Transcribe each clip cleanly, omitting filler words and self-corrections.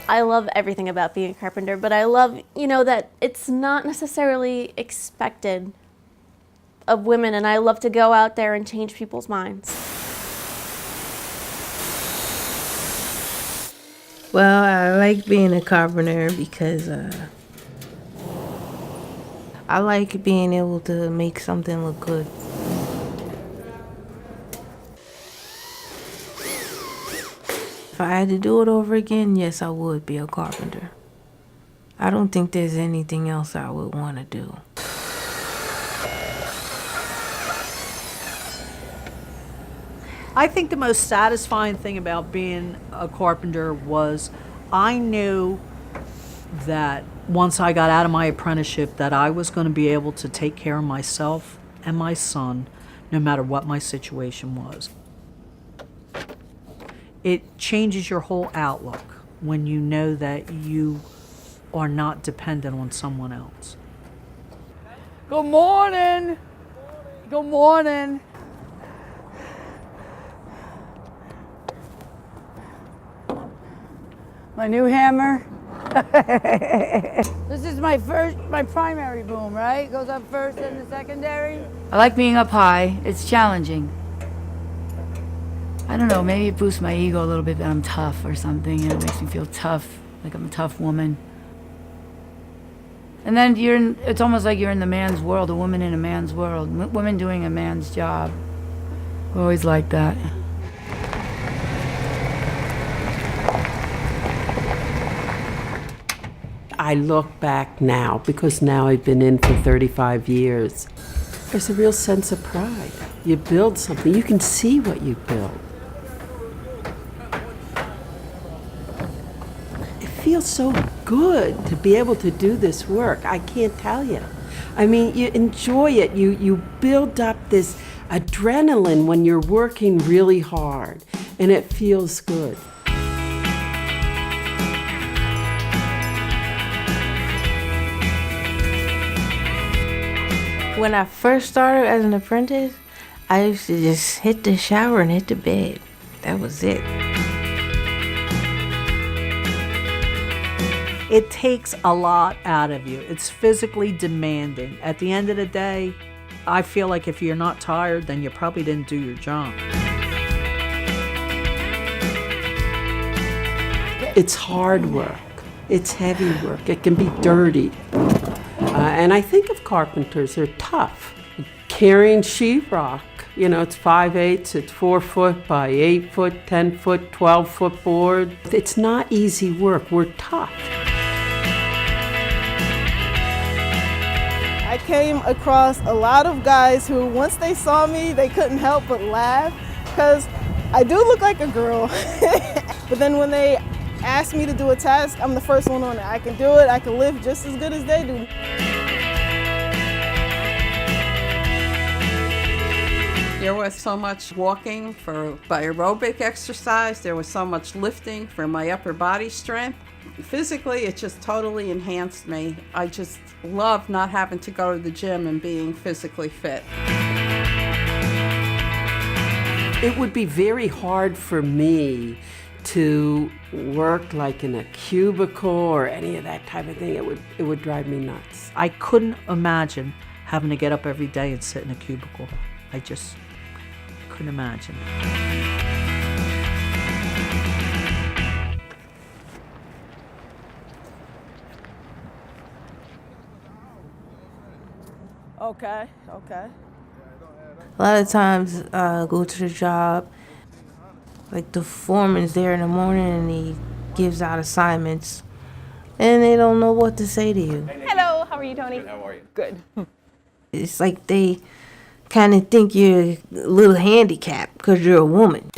I love everything about being a carpenter, but I love, that it's not necessarily expected of women, and I love to go out there and change people's minds. Well, I like being a carpenter because I like being able to make something look good. If I had to do it over again, yes, I would be a carpenter. I don't think there's anything else I would want to do. I think the most satisfying thing about being a carpenter was I knew that once I got out of my apprenticeship that I was going to be able to take care of myself and my son no matter what my situation was. It changes your whole outlook when you know that you are not dependent on someone else. Good morning. Good morning. My new hammer. This is my primary boom, right? Goes up first and the secondary. I like being up high. It's challenging. I don't know, maybe it boosts my ego a little bit that I'm tough or something, and it makes me feel tough, like I'm a tough woman. And then it's almost like you're in the man's world, a woman in a man's world, women doing a man's job. I always like that. I look back now, because now I've been in for 35 years. There's a real sense of pride. You build something, you can see what you build. It feels so good to be able to do this work. I can't tell you. I mean, you enjoy it. You build up this adrenaline when you're working really hard, and it feels good. When I first started as an apprentice, I used to just hit the shower and hit the bed. That was it. It takes a lot out of you. It's physically demanding. At the end of the day, I feel like if you're not tired, then you probably didn't do your job. It's hard work. It's heavy work. It can be dirty. And I think of carpenters, they're tough. Carrying sheetrock, it's 5/8, it's 4 foot by 8 foot, 10 foot, 12 foot board. It's not easy work. We're tough. I came across a lot of guys who, once they saw me, they couldn't help but laugh, because I do look like a girl. But then when they ask me to do a task, I'm the first one on it. I can do it. I can lift just as good as they do. There was so much walking by aerobic exercise. There was so much lifting for my upper body strength. Physically, it just totally enhanced me. I just love not having to go to the gym and being physically fit. It would be very hard for me to work like in a cubicle or any of that type of thing. It would drive me nuts. I couldn't imagine having to get up every day and sit in a cubicle. I just couldn't imagine. Okay. A lot of times I go to the job, like the foreman's there in the morning and he gives out assignments and they don't know what to say to you. Hello, how are you, Tony? Good, how are you? Good. It's like they kind of think you're a little handicapped because you're a woman.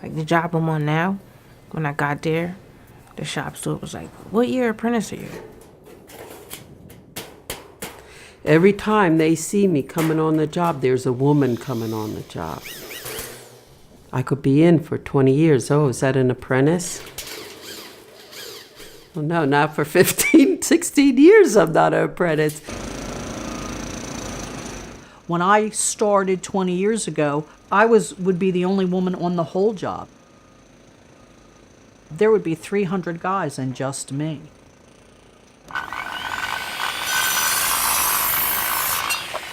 Like the job I'm on now, when I got there, the shop steward was like, "What year apprentice are you?" Every time they see me coming on the job, there's a woman coming on the job. I could be in for 20 years. Oh, is that an apprentice? Well, no, not for 15, 16 years I'm not an apprentice. When I started 20 years ago, I would be the only woman on the whole job. There would be 300 guys and just me.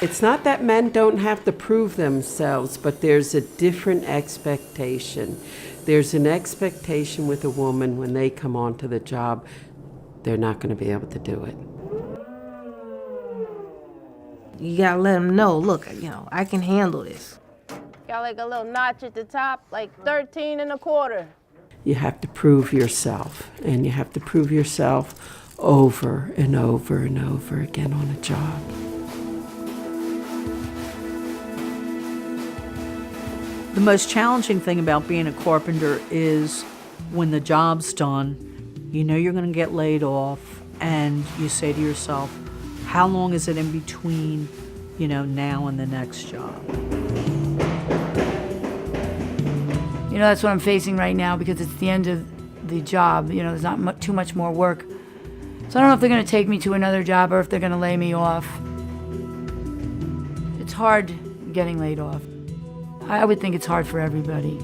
It's not that men don't have to prove themselves, but there's a different expectation. There's an expectation with a woman when they come onto the job, they're not going to be able to do it. You gotta let them know, look, I can handle this. Got like a little notch at the top, like 13 and a quarter. You have to prove yourself, and you have to prove yourself over and over and over again on a job. The most challenging thing about being a carpenter is when the job's done, you know you're going to get laid off, and you say to yourself, how long is it in between, now and the next job? That's what I'm facing right now because it's the end of the job. There's not too much more work. So I don't know if they're going to take me to another job or if they're going to lay me off. It's hard getting laid off. I would think it's hard for everybody.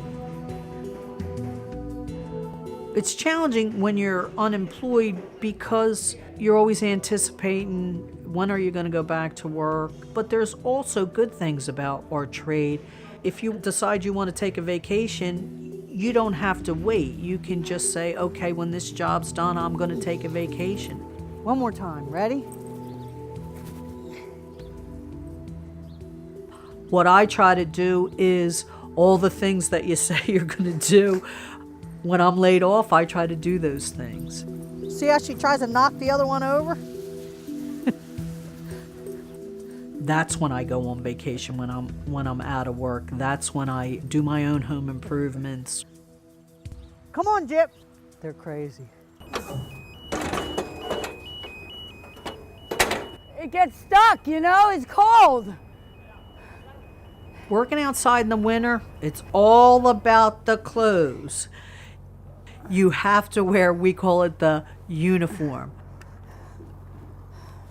It's challenging when you're unemployed because you're always anticipating when are you going to go back to work. But there's also good things about our trade. If you decide you want to take a vacation, you don't have to wait. You can just say, okay, when this job's done, I'm going to take a vacation. One more time, ready? What I try to do is all the things that you say you're going to do. When I'm laid off, I try to do those things. See how she tries to knock the other one over? That's when I go on vacation, when I'm out of work. That's when I do my own home improvements. Come on, Jip. They're crazy. It gets stuck, it's cold. Working outside in the winter, it's all about the clothes. You have to wear, we call it the uniform.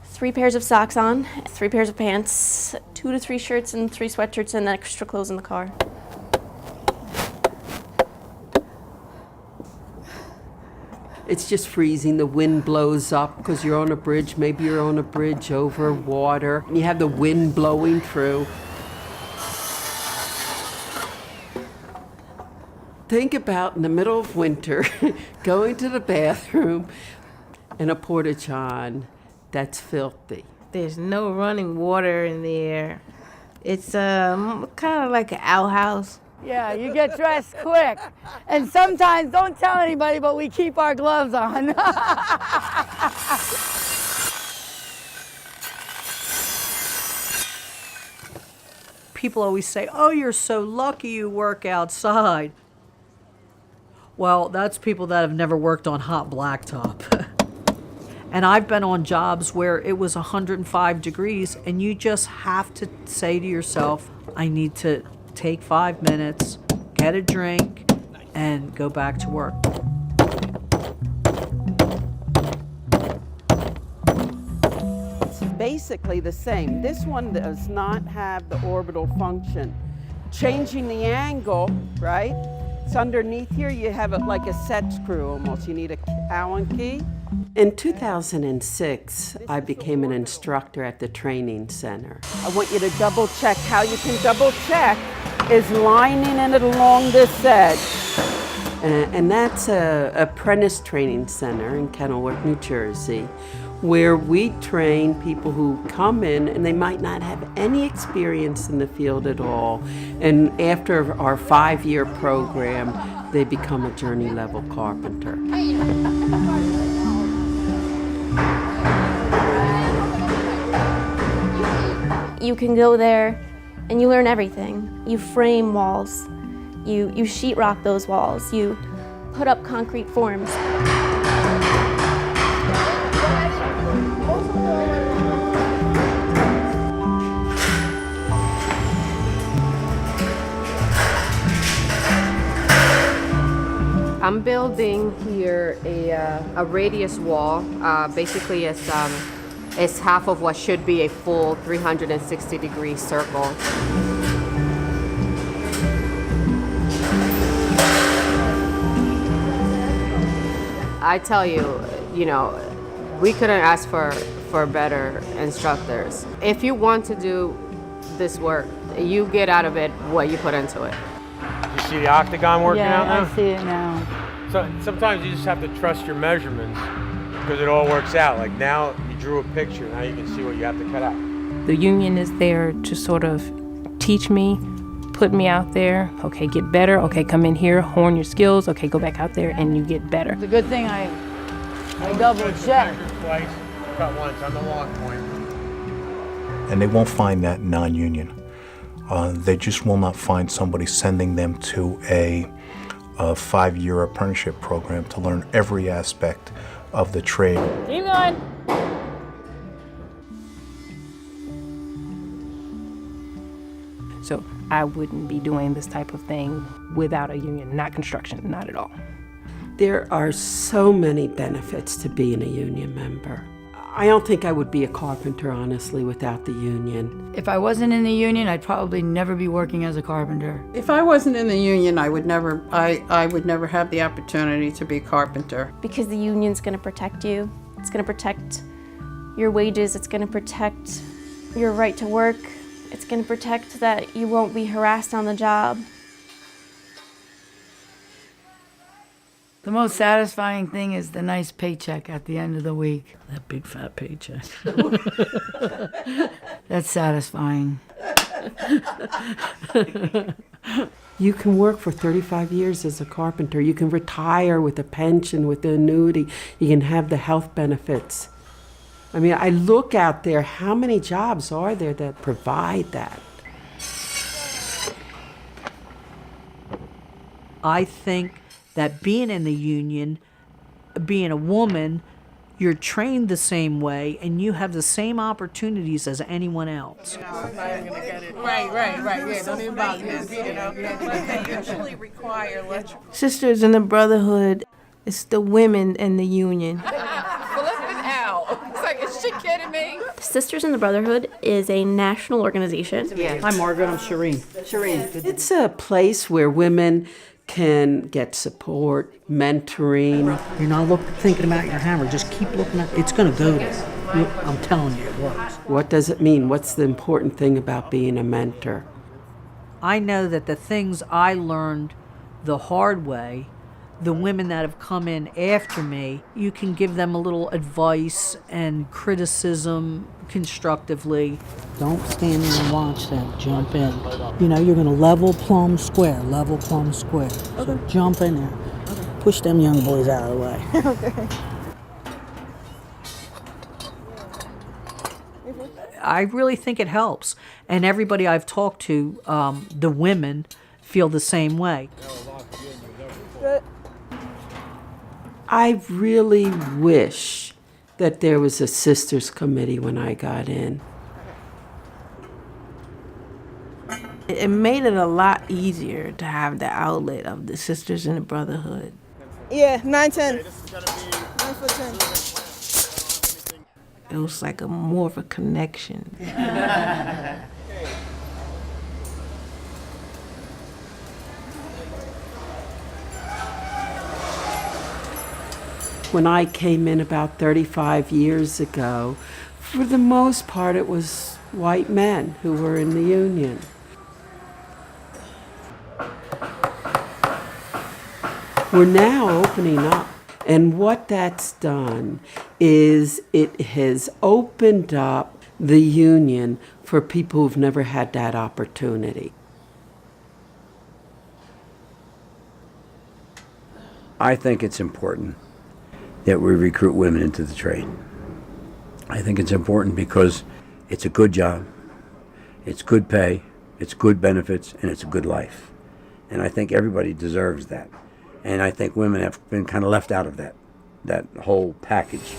3 pairs of socks on, 3 pairs of pants, 2 to 3 shirts and 3 sweatshirts and extra clothes in the car. It's just freezing. The wind blows up because you're on a bridge. Maybe you're on a bridge over water. And you have the wind blowing through. Think about in the middle of winter going to the bathroom in a porta-john that's filthy. There's no running water in there. It's kind of like an outhouse. Yeah, you get dressed quick. And sometimes, don't tell anybody, but we keep our gloves on. People always say, oh, you're so lucky you work outside. Well, that's people that have never worked on hot blacktop. And I've been on jobs where it was 105 degrees, and you just have to say to yourself, I need to take 5 minutes, get a drink, and go back to work. It's basically the same. This one does not have the orbital function. Changing the angle, right? It's underneath here. You have it like a set screw almost. You need a Allen key. In 2006, I became an instructor at the training center. I want you to double check. How you can double check is lining it along this edge. And that's a apprentice training center in Kenilworth, New Jersey, where we train people who come in and they might not have any experience in the field at all. And after our 5-year program, they become a journey level carpenter. You can go there and you learn everything. You frame walls, you sheetrock those walls, you put up concrete forms. I'm building here a radius wall. Basically, it's It's half of what should be a full 360-degree circle. I tell you, we couldn't ask for better instructors. If you want to do this work, you get out of it what you put into it. You see the octagon working out now? I see it now. So sometimes you just have to trust your measurements because it all works out. Like now you drew a picture, now you can see what you have to cut out. The union is there to sort of teach me, put me out there. Okay, get better. Okay, come in here, hone your skills. Okay, go back out there and you get better. It's a good thing I double checked. Measure twice, cut once on the long point. And they won't find that non-union. They just will not find somebody sending them to a 5-year apprenticeship program to learn every aspect of the trade. Keep going. So I wouldn't be doing this type of thing without a union, not construction, not at all. There are so many benefits to being a union member. I don't think I would be a carpenter, honestly, without the union. If I wasn't in the union, I'd probably never be working as a carpenter. If I wasn't in the union, I would never have the opportunity to be a carpenter. Because the union's going to protect you. It's going to protect your wages. It's going to protect your right to work. It's going to protect that you won't be harassed on the job. The most satisfying thing is the nice paycheck at the end of the week. That big fat paycheck. That's satisfying. You can work for 35 years as a carpenter. You can retire with a pension, with the annuity. You can have the health benefits. I mean, I look out there, how many jobs are there that provide that? I think that being in the union, being a woman, you're trained the same way and you have the same opportunities as anyone else. Right. Yeah, don't even bother. They usually require electrical. Sisters in the Brotherhood, it's the women in the union. Flip it out. It's like, is she kidding me? Sisters in the Brotherhood is a national organization. Hi, Margaret. I'm Shireen. It's a place where women can get support, mentoring. You're not thinking about your hammer. Just keep looking at it. It's going to go there. I'm telling you, it works. What does it mean? What's the important thing about being a mentor? I know that the things I learned the hard way, the women that have come in after me, you can give them a little advice and criticism constructively. Don't stand there and watch them. Jump in. You know, you're going to level, plumb, square. Level, plumb, square. So jump in there. Push them young boys out of the way. Okay. I really think it helps. And everybody I've talked to, the women, feel the same way. I really wish that there was a sisters committee when I got in. It made it a lot easier to have the outlet of the Sisters in the Brotherhood. Yeah, 9-10. 9 foot 10. It was like more of a connection. When I came in about 35 years ago, for the most part it was white men who were in the union. We're now opening up. And what that's done is it has opened up the union for people who've never had that opportunity. I think it's important that we recruit women into the trade. I think it's important because it's a good job, it's good pay, it's good benefits, and it's a good life. And I think everybody deserves that. And I think women have been kind of left out of that whole package.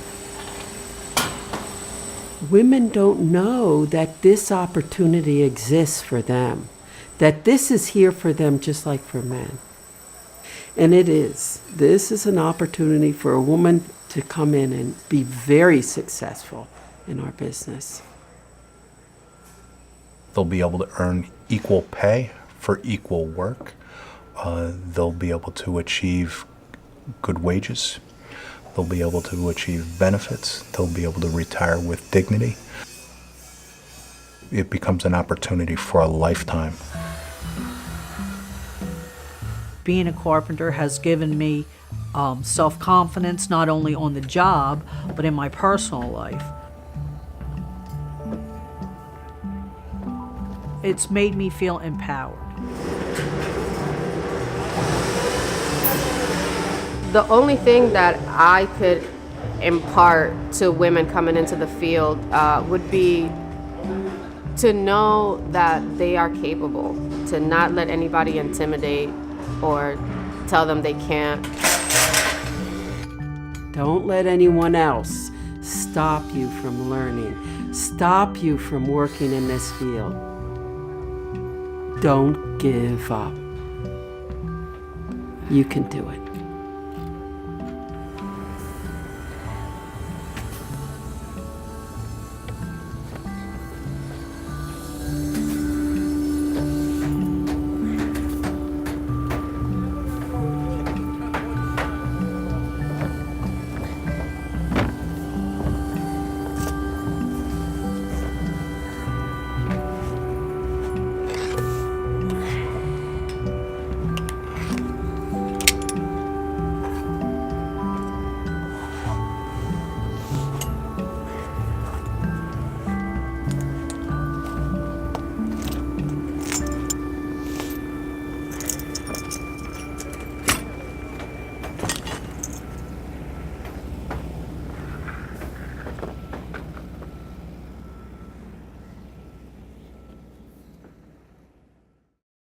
Women don't know that this opportunity exists for them, that this is here for them just like for men. And it is. This is an opportunity for a woman to come in and be very successful in our business. They'll be able to earn equal pay for equal work. They'll be able to achieve good wages. They'll be able to achieve benefits. They'll be able to retire with dignity. It becomes an opportunity for a lifetime. Being a carpenter has given me self-confidence, not only on the job, but in my personal life. It's made me feel empowered. The only thing that I could impart to women coming into the field would be to know that they are capable, to not let anybody intimidate or tell them they can't. Don't let anyone else stop you from learning, stop you from working in this field. Don't give up. You can do it.